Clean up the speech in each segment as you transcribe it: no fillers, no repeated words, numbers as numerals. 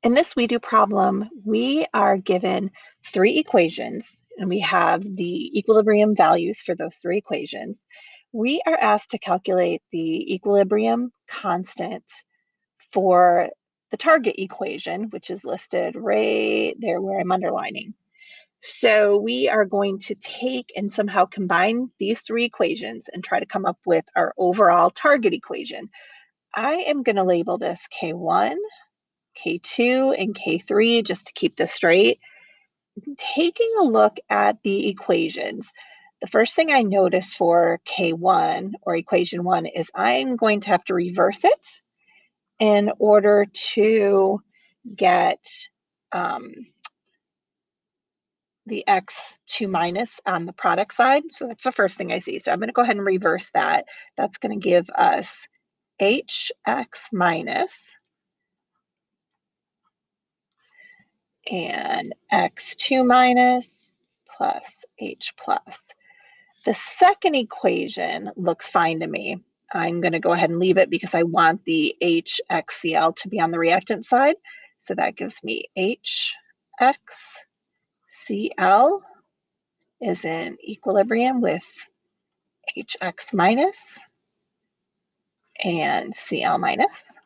In this we do problem, we are given three equations and we have the equilibrium values for those three equations. We are asked to calculate the equilibrium constant for the target equation, which is listed right there where I'm underlining. So we are going to take and somehow combine these three equations and try to come up with our overall target equation. I am going to label this K1, K2, and K3 just to keep this straight. Taking a look at the equations, the first thing I notice for K1 or equation 1 is I'm going to have to reverse it in order to get the x2 minus on the product side. So that's the first thing I see. So I'm going to go ahead and reverse that. That's going to give us hx minus and x2 minus plus h plus. The second equation looks fine to me. I'm going to go ahead and leave it because I want the HXCl to be on the reactant side. So that gives me HXCl is in equilibrium with HX minus and Cl minus.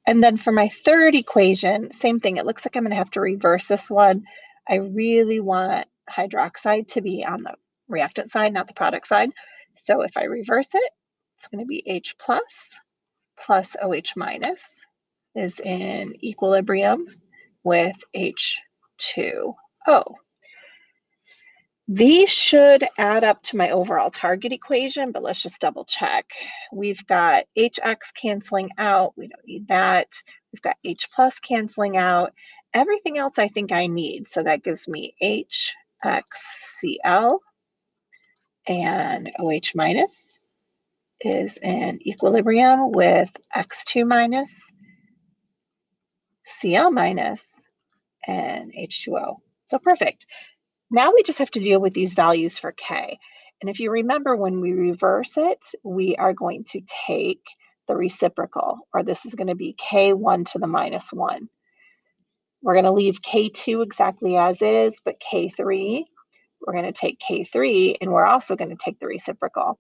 And then for my third equation, same thing. It looks like I'm going to have to reverse this one. I really want hydroxide to be on the reactant side, not the product side. So if I reverse it, it's going to be H plus OH minus is in equilibrium with H2O. These should add up to my overall target equation, but let's just double check. We've got HX canceling out. We don't need that. We've got H plus canceling out. Everything else I think I need. So that gives me HXCl and OH minus is in equilibrium with X2 minus, Cl minus, and H2O. So perfect. Now we just have to deal with these values for K. And if you remember, when we reverse it, we are going to take the reciprocal, or this is going to be K1 to the minus 1. We're going to leave K2 exactly as is, but K3, we're going to take K3, and we're also going to take the reciprocal.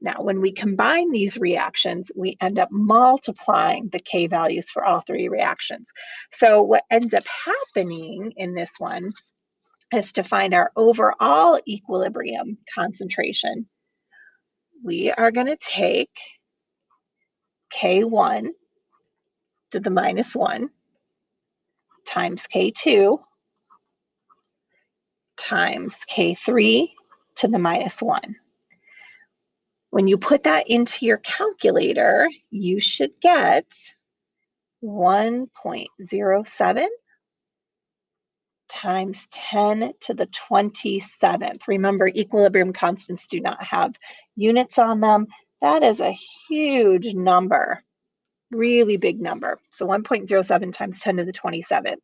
Now, when we combine these reactions, we end up multiplying the K values for all three reactions. So what ends up happening in this one is to find our overall equilibrium concentration. We are going to take K1 to the minus 1 times K2 times K3 to the minus 1. When you put that into your calculator, you should get 1.07 times 10 to the 27th. Remember, equilibrium constants do not have units on them. That is a huge number, really big number. So 1.07 times 10 to the 27th.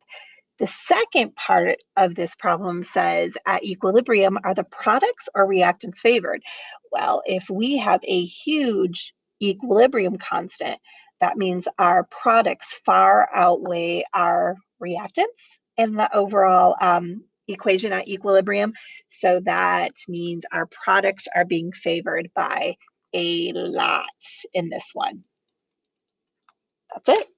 The second part of this problem says, at equilibrium, are the products or reactants favored? Well, if we have a huge equilibrium constant, that means our products far outweigh our reactants in the overall equation at equilibrium. So that means our products are being favored by a lot in this one. That's it.